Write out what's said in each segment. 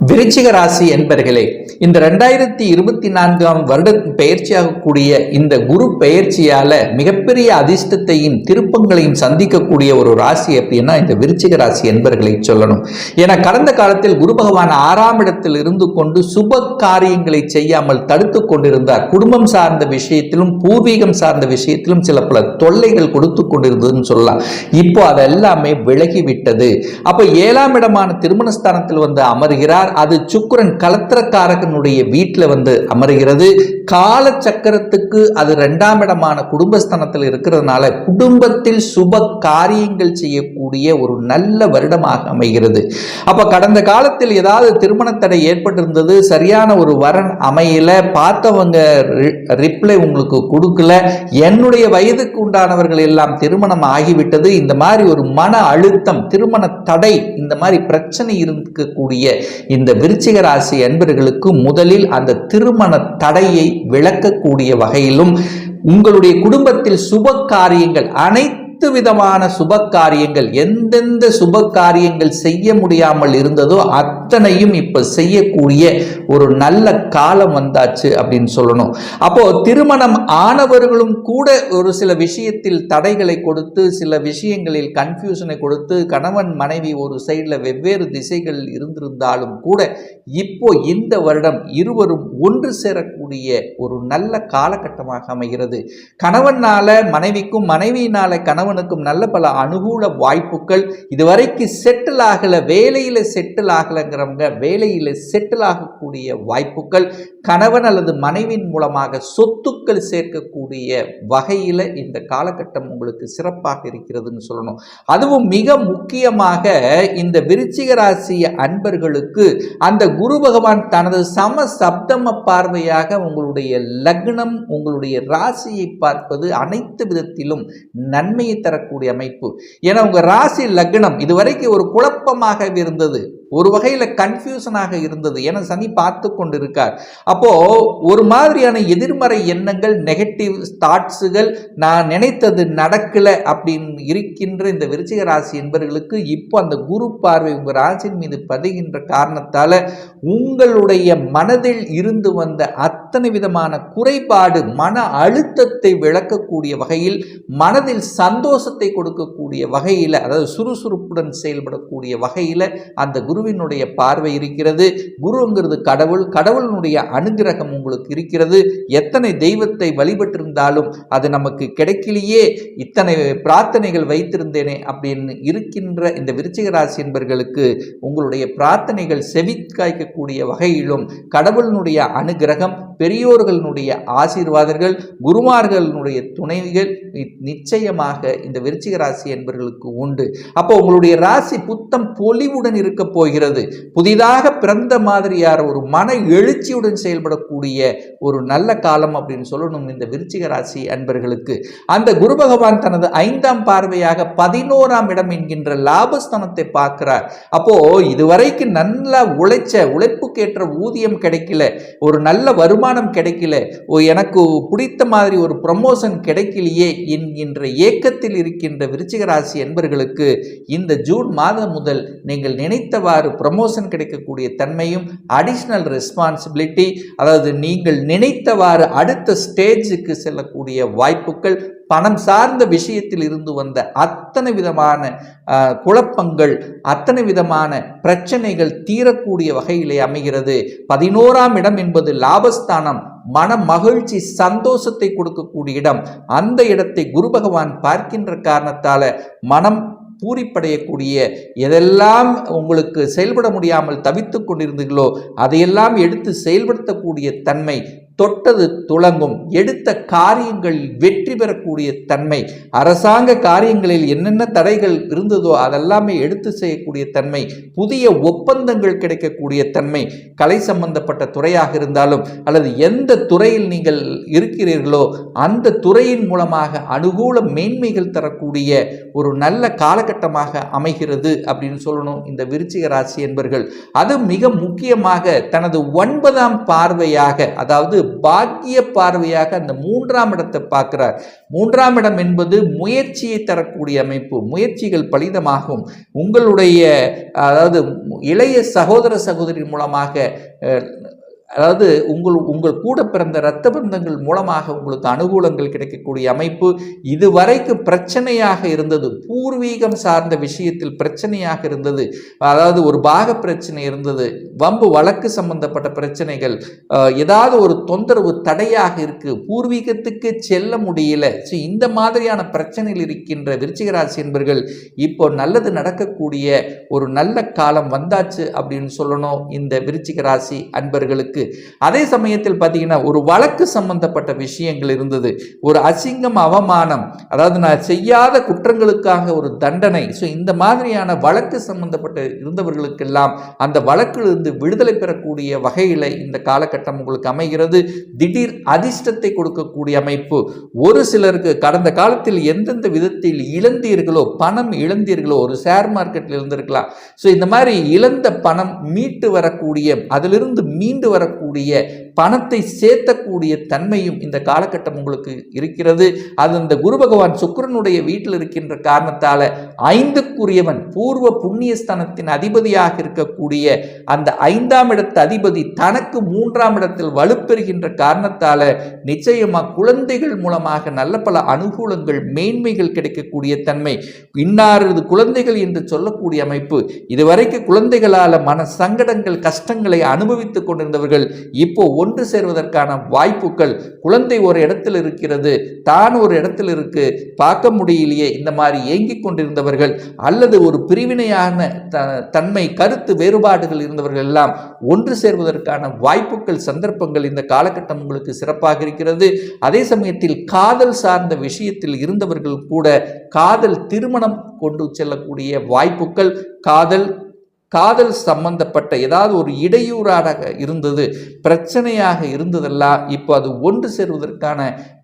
விருச்சிக ராசி என்பர்களே, இந்த 2024ஆம் வருட பெயர்ச்சியாகக்கூடிய இந்த குரு பெயர்ச்சியால மிகப்பெரிய அதிர்ஷ்டத்தையும் திருப்பங்களையும் சந்திக்கக்கூடிய ஒரு ராசி அப்படின்னா இந்த விருச்சிக ராசி என்பர்களை சொல்லணும். ஏன்னா கடந்த காலத்தில் குரு பகவான் 6ஆம் இடத்தில் இருந்து கொண்டு சுப காரியங்களை செய்யாமல் தடுத்து கொண்டிருந்தார். குடும்பம் சார்ந்த விஷயத்திலும் பூர்வீகம் சார்ந்த விஷயத்திலும் சில பல தொல்லைகள் கொடுத்து கொண்டிருந்ததுன்னு சொல்லலாம். இப்போ அதெல்லாமே விலகிவிட்டது. அப்ப 7ஆம் இடமான திருமணஸ்தானத்தில் வந்து அமர்கிறார். அது சுக்கிரன் கலத்திரக்காரகனுடைய வீட்டில் வந்து அமர்கிறது. கால சக்கரத்துக்கு அது 2ஆம் இடமான குடும்பஸ்தானத்தில் இருக்கிறதுனால குடும்பத்தில் சுப காரியங்கள் செய்யக்கூடிய ஒரு நல்ல வருடமாக அமைகிறது. அப்ப கடந்த காலத்தில் ஏதாவது திருமண தடை ஏற்பட்டிருந்தது, சரியான ஒரு வரன் அமையல, பார்த்தவங்க ரிப்ளை உங்களுக்கு கொடுக்கல, என்னுடைய வயதுக்கு உண்டானவர்கள் எல்லாம் திருமணம் ஆகிவிட்டது, இந்த மாதிரி ஒரு மன அழுத்தம், திருமண தடை, இந்த மாதிரி பிரச்சனை இருக்கக்கூடிய இந்த விருச்சிக ராசி அன்பர்களுக்கு முதலில் அந்த திருமண தடையை விளக்கக்கூடிய வகையிலும் உங்களுடைய குடும்பத்தில் சுப காரியங்கள் அனைத்து விதமான சுப காரியங்கள், எந்தெந்த சுப காரியங்கள் செய்ய முடியாமல் இருந்ததோ அத்தனையும் இப்ப செய்யக்கூடிய ஒரு நல்ல காலம் வந்தாச்சு அப்படின்னு சொல்லணும். அப்போ திருமணம் ஆனவர்களும் கூட ஒரு சில விஷயத்தில் தடைகளை கொடுத்து, சில விஷயங்களில் கன்ஃபியூஷனை கொடுத்து, கணவன் மனைவி ஒரு சைடில் வெவ்வேறு திசைகள் இருந்திருந்தாலும் கூட இப்போ இந்த வருடம் இருவரும் ஒன்று சேரக்கூடிய ஒரு நல்ல காலகட்டமாக அமைகிறது. கணவனால மனைவிக்கும், மனைவியினால கணவனுக்கும் நல்ல பல அனுகூல வாய்ப்புகள். இதுவரைக்கு செட்டில் ஆகல, வேலையில செட்டில் ஆகலைங்கிறவங்க வேலையில செட்டில் ஆகக்கூடிய வாய்ப்புகள், கணவன் அல்லது மனைவியின் மூலமாக சொத்துக்கள் சேர்க்கக்கூடிய வகையில இந்த காலகட்டம் உங்களுக்கு சிறப்பாக இருக்கிறதுன்னு சொல்லணும். அதுவும் மிக முக்கியமாக இந்த விருச்சிக ராசி அன்பர்களுக்கு அந்த குரு பகவான் தனது சம சப்தம பார்வையாக உங்களுடைய லக்னம், உங்களுடைய ராசியை பார்ப்பது அனைத்து விதத்திலும் நன்மையை தரக்கூடிய அமைப்பு. ஏன்னா உங்க ராசி லக்னம் இதுவரைக்கும் ஒரு குழப்பமாக இருந்தது, ஒரு வகையில கன்ஃபியூஷனாக இருந்தது. ஏன்னா சனி பார்த்து கொண்டிருக்கார். அப்போ ஒரு மாதிரியான எதிர்மறை எண்ணங்கள், நெகட்டிவ் தாட்ஸுகள், நான் நினைத்தது நடக்கல அப்படின்னு இருக்கின்ற இந்த விருச்சிக ராசி என்பவர்களுக்கு இப்போ அந்த குரு பார்வை உங்க ராசியின் மீது பதிகின்ற காரணத்தால உங்களுடைய மனதில் இருந்து வந்த அத்தனை விதமான குறைபாடு, மன அழுத்தத்தை விளக்கக்கூடிய வகையில், மனதில் சந்தோஷத்தை கொடுக்கக்கூடிய வகையில், அதாவது சுறுசுறுப்புடன் செயல்படக்கூடிய வகையில் அந்த குருவினுடைய பார்வை இருக்கிறது. குருங்கிறது கடவுள், கடவுளினுடைய அனுகிரகம் உங்களுக்கு இருக்கிறது. எத்தனை தெய்வத்தை வழிபட்டிருந்தாலும் அது நமக்கு கிடைக்கலையே, இத்தனை பிரார்த்தனைகள் வைத்திருந்தேனே அப்படின்னு இருக்கின்ற இந்த விருச்சிக ராசி என்பவர்களுக்கு உங்களுடைய பிரார்த்தனைகள் செவிக்காய்க்கக்கூடிய வகையிலும் கடவுளினுடைய அனுகிரகம், பெரியோர்களுடைய ஆசீர்வாதங்கள், குருமார்களுடைய துணைகள் நிச்சயமாக இந்த விருச்சிக ராசி என்பவர்களுக்கு உண்டு. அப்போ உங்களுடைய ராசி புத்தம் பொலிவுடன் இருக்க போகிறது. புதிதாக பிறந்த மாதிரியார் ஒரு மன எழுச்சியுடன் செயல்படக்கூடிய ஒரு நல்ல காலம் அப்படின்னு சொல்லணும் இந்த விருச்சிக ராசி அன்பர்களுக்கு. அந்த குரு பகவான் தனது 5ஆம் பார்வையாக 11ஆம் இடம் என்கின்ற லாபஸ்தானத்தை பார்க்கிறார். அப்போ இதுவரைக்கு நல்லா உழைப்புக்கேற்ற ஊதியம் கிடைக்கல, ஒரு நல்ல வருமானம் கிடைக்கல, எனக்கு பிடித்த மாதிரி ஒரு ப்ரமோஷன் கிடைக்கலையே என்கின்ற ஏக்கத்தில் இருக்கின்ற விருச்சிக ராசி என்பர்களுக்கு இந்த ஜூன் மாதம் முதல் நீங்கள் நினைத்தவாறு ப்ரமோஷன் கிடைக்கக்கூடிய தன்மையும், அடிஷனல் ரெஸ்பான்சிபிலிட்டி, அதாவது நீங்கள் நினைத்தவாறு அடுத்த ஸ்டேஜுக்கு செல்லக்கூடிய வாய்ப்புகள், பணம் சார்ந்த விஷயத்தில் இருந்து வந்த அத்தனை விதமான குழப்பங்கள், அத்தனை விதமான பிரச்சனைகள் தீரக்கூடிய வகையிலே அமைகிறது. 11ஆம் இடம் என்பது லாபஸ்தானம், மன மகிழ்ச்சி, சந்தோஷத்தை கொடுக்கக்கூடிய இடம். அந்த இடத்தை குரு பகவான் பார்க்கின்ற காரணத்தால மனம் பூரிப்படையக்கூடிய, எதெல்லாம் உங்களுக்கு செயல்பட முடியாமல் தவித்து கொண்டிருந்தீர்களோ அதையெல்லாம் எடுத்து செயல்படுத்தக்கூடிய தன்மை, தொட்டது துளங்கும், எடுத்த காரியங்கள் வெற்றி பெறக்கூடிய தன்மை, அரசாங்க காரியங்களில் என்னென்ன தடைகள் இருந்ததோ அதெல்லாமே எடுத்து செய்யக்கூடிய தன்மை, புதிய ஒப்பந்தங்கள் கிடைக்கக்கூடிய தன்மை, கலை சம்பந்தப்பட்ட துறையாக இருந்தாலும் அல்லது எந்த துறையில் நீங்கள் இருக்கிறீர்களோ அந்த துறையின் மூலமாக அனுகூல மேன்மைகள் தரக்கூடிய ஒரு நல்ல காலகட்டமாக அமைகிறது அப்படின்னு சொல்லணும் இந்த விருச்சிக ராசி என்பர்கள். அது மிக முக்கியமாக தனது 9ஆம் பார்வையாக, அதாவது பாக்கிய பார்வையாக அந்த 3ஆம் இடத்தை பார்க்கிறார். 3ஆம் இடம் என்பது முயற்சியை தரக்கூடிய அமைப்பு. முயற்சிகள் பலிதமாகும். உங்களுடைய அதாவது இளைய சகோதர சகோதரி மூலமாக அதாவது உங்கள் கூட பிறந்த இரத்த பந்தங்கள் மூலமாக உங்களுக்கு அனுகூலங்கள் கிடைக்கக்கூடிய அமைப்பு. இதுவரைக்கும் பிரச்சனையாக இருந்தது, பூர்வீகம் சார்ந்த விஷயத்தில் பிரச்சனையாக இருந்தது, அதாவது ஒரு பாக பிரச்சனை இருந்தது, வம்பு வழக்கு சம்பந்தப்பட்ட பிரச்சனைகள், ஏதாவது ஒரு தொந்தரவு தடையாக இருக்கு, பூர்வீகத்துக்கு செல்ல முடியல. ஸோ இந்த மாதிரியான பிரச்சனைகள் இருக்கின்ற விருச்சிக ராசி என்பர்கள் இப்போ நல்லது நடக்கக்கூடிய ஒரு நல்ல காலம் வந்தாச்சு அப்படின்னு சொல்லணும் இந்த விருச்சிக ராசி அன்பர்களுக்கு. அதே சமயத்தில் பார்த்தீங்கன்னா ஒரு வழக்கு சம்பந்தப்பட்ட விஷயங்கள் இருந்தது, ஒரு அசிங்கம் அவமானம், அதாவது நான் செய்யாத குற்றங்களுக்காக ஒரு தண்டனை. ஸோ இந்த மாதிரியான வழக்கு சம்பந்தப்பட்ட இருந்தவர்களுக்கெல்லாம் அந்த வழக்கிலிருந்து விடுதலை பெறக்கூடிய வகையில் இந்த காலகட்டம் உங்களுக்கு அமைகிறது. திடீர் அதிர்ஷ்டத்தை கொடுக்கக்கூடிய அமைப்பு. ஒரு சிலருக்கு கடந்த காலத்தில் எந்தெந்த விதத்தில் இழந்தீர்களோ, பணம் இழந்தீர்களோ, ஒரு ஷேர் மார்க்கெட்டில் இருந்திருக்கலாம். ஸோ இந்த மாதிரி இழந்த பணம் மீட்டு வரக்கூடிய, அதிலிருந்து மீண்டு வரக்கூடிய பணத்தை சேர்த்தக்கூடிய தன்மையும் இந்த காலகட்டம் உங்களுக்கு இருக்கிறது. அது இந்த குரு பகவான் சுக்கிரனுடைய வீட்டில் இருக்கின்ற காரணத்தால 5க்குரியவன் பூர்வ புண்ணியஸ்தானத்தின் அதிபதியாக இருக்கக்கூடிய அந்த 5ஆம் இடத்து அதிபதி தனக்கு 3ஆம் இடத்தில் வலுப்பெறுகின்ற காரணத்தால நிச்சயமா குழந்தைகள் மூலமாக நல்ல பல அனுகூலங்கள் மேன்மைகள் கிடைக்கக்கூடிய தன்மை. இன்னாரது குழந்தைகள் என்று சொல்லக்கூடிய அமைப்பு. இதுவரைக்கும் குழந்தைகளால மன சங்கடங்கள் கஷ்டங்களை அனுபவித்துக் கொண்டிருந்தவர்கள் இப்போ ஒன்று சேர்வதற்கான வாய்ப்புகள். குழந்தை ஒரு இடத்தில் இருக்கிறது, தான் ஒரு இடத்தில் இருக்கு, பார்க்க முடியலையே, இந்த மாதிரி ஏங்கிக் கொண்டிருந்தவர்கள் அல்லது ஒரு பிரிவினையான தன்மை கருத்து வேறுபாடுகள் இருந்தவர்கள் எல்லாம் ஒன்று சேர்வதற்கான வாய்ப்புகள் சந்தர்ப்பங்கள் இந்த காலகட்டம் உங்களுக்கு சிறப்பாக இருக்கிறது. அதே சமயத்தில் காதல் சார்ந்த விஷயத்தில் இருந்தவர்கள் கூட காதல் திருமணம் கொண்டு செல்லக்கூடிய வாய்ப்புகள், காதல் சம்பந்தப்பட்ட ஏதாவது ஒரு இடையூறாக இருந்தது, பிரச்சனையாக இருந்ததெல்லாம் இப்போ அது ஒன்று சேர்வதற்கான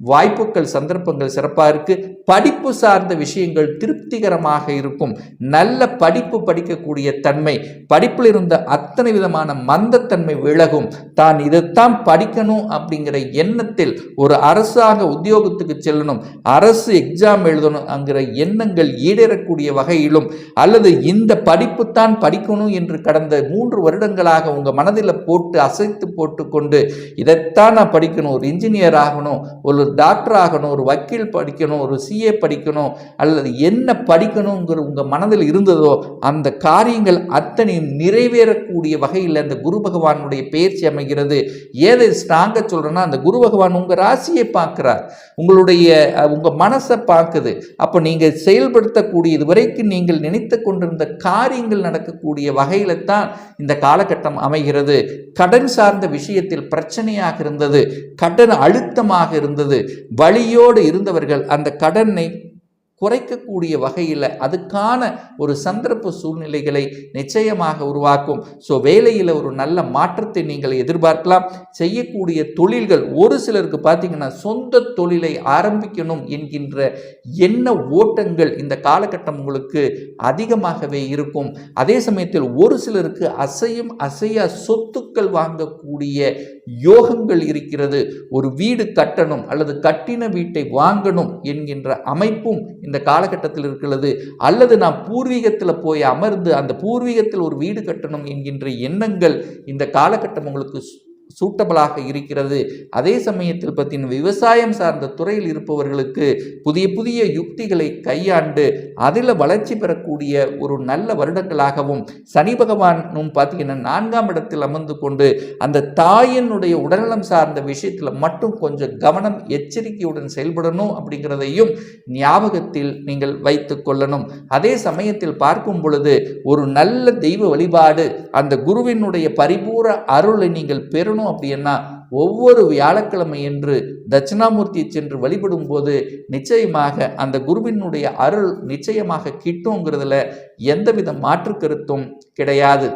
வாய்ப்புகள் சந்தர்ப்பங்கள் சிறப்பாக இருக்கு. படிப்பு சார்ந்த விஷயங்கள் திருப்திகரமாக இருக்கும். நல்ல படிப்பு படிக்கக்கூடிய தன்மை, படிப்பில் இருந்த அத்தனை விதமான மந்தத்தன்மை விலகும். தான் இதைத்தான் படிக்கணும் அப்படிங்கிற எண்ணத்தில் ஒரு அரசாங்க உத்தியோகத்துக்கு செல்லணும், அரசு எக்ஸாம் எழுதணும் அங்கிற எண்ணங்கள் ஈடேறக்கூடிய வகையிலும், அல்லது இந்த படிப்பு தான் படிக்கணும் என்று கடந்த 3 வருடங்களாக உங்க மனதில் போட்டு அசைத்து போட்டு கொண்டு இதைத்தான் நான் படிக்கணும், ஒரு இன்ஜினியர் ஆகணும், ஒரு டாக்டர் ஆகணும், ஒரு வக்கீல் படிக்கணும், ஒரு சிஏ படிக்கணும், அல்லது என்ன படிக்கணுங்கிற உங்க மனதில் இருந்ததோ அந்த காரியங்கள் அத்தனையும் நிறைவேறக்கூடிய வகையில் அந்த குரு பகவானுடைய பெயர்ச்சி அமைகிறது. ஏதை ஸ்ட்ராங்கா சொல்றேன்னா, அந்த குரு பகவான் உங்க ராசியை பார்க்கிறார், உங்க மனசை பார்க்குது. அப்போ நீங்க செயல்படுத்தக்கூடிய இதுவரைக்கும் நீங்கள் நினைத்து கொண்டிருந்த காரியங்கள் நடக்கக்கூடிய வகையில தான் இந்த காலகட்டம் அமைகிறது. கடன் சார்ந்த விஷயத்தில் பிரச்சனையாக இருந்தது, கடன் அழுத்தமாக இருந்தது, வலியோடு இருந்தவர்கள் அந்த கடனை குறைக்கக்கூடிய வகையில் அதுக்கான ஒரு சந்தர்ப்ப சூழ்நிலைகளை நிச்சயமாக உருவாக்கும். ஸோ வேலையில் ஒரு நல்ல மாற்றத்தை நீங்கள் எதிர்பார்க்கலாம். செய்யக்கூடிய தொழில்கள், ஒரு சிலருக்கு பார்த்தீங்கன்னா சொந்த தொழிலை ஆரம்பிக்கணும் என்கின்ற எண்ண ஓட்டங்கள் இந்த காலகட்டம் உங்களுக்கு அதிகமாகவே இருக்கும். அதே சமயத்தில் ஒரு சிலருக்கு அசையா சொத்துக்கள் வாங்கக்கூடிய யோகங்கள் இருக்கிறது. ஒரு வீடு கட்டணும் அல்லது கட்டின வீட்டை வாங்கணும் என்கின்ற அமைப்பும் இந்த காலகட்டத்தில் இருக்கிறது. அல்லது நாம் பூர்வீகத்தில் போய் அமர்ந்து அந்த பூர்வீகத்தில் ஒரு வீடு கட்டணும் என்கின்ற எண்ணங்கள் இந்த காலகட்டம் உங்களுக்கு சூட்டபிளாக இருக்கிறது. அதே சமயத்தில் பார்த்தீங்கன்னா விவசாயம் சார்ந்த துறையில் இருப்பவர்களுக்கு புதிய புதிய யுக்திகளை கையாண்டு அதில் வளர்ச்சி பெறக்கூடிய ஒரு நல்ல வருடங்களாகவும், சனி பகவானும் பார்த்தீங்கன்னா 4ஆம் இடத்தில் அமர்ந்து கொண்டு அந்த தாயினுடைய உடல்நலம் சார்ந்த விஷயத்தில் மட்டும் கொஞ்சம் கவனம் எச்சரிக்கையுடன் செயல்படணும் அப்படிங்கிறதையும் ஞாபகத்தில் நீங்கள் வைத்து கொள்ளணும். அதே சமயத்தில் பார்க்கும் பொழுது ஒரு நல்ல தெய்வ வழிபாடு, அந்த குருவினுடைய பரிபூர அருளை நீங்கள் பெறணும் அப்படின்னா ஒவ்வொரு வியாழக்கிழமை என்று தட்சிணாமூர்த்தியை சென்று வழிபடும் போது நிச்சயமாக அந்த குருவினுடைய அருள் நிச்சயமாக கிட்டுங்கிறதுல எந்தவித மாற்று கருத்தும் கிடையாது.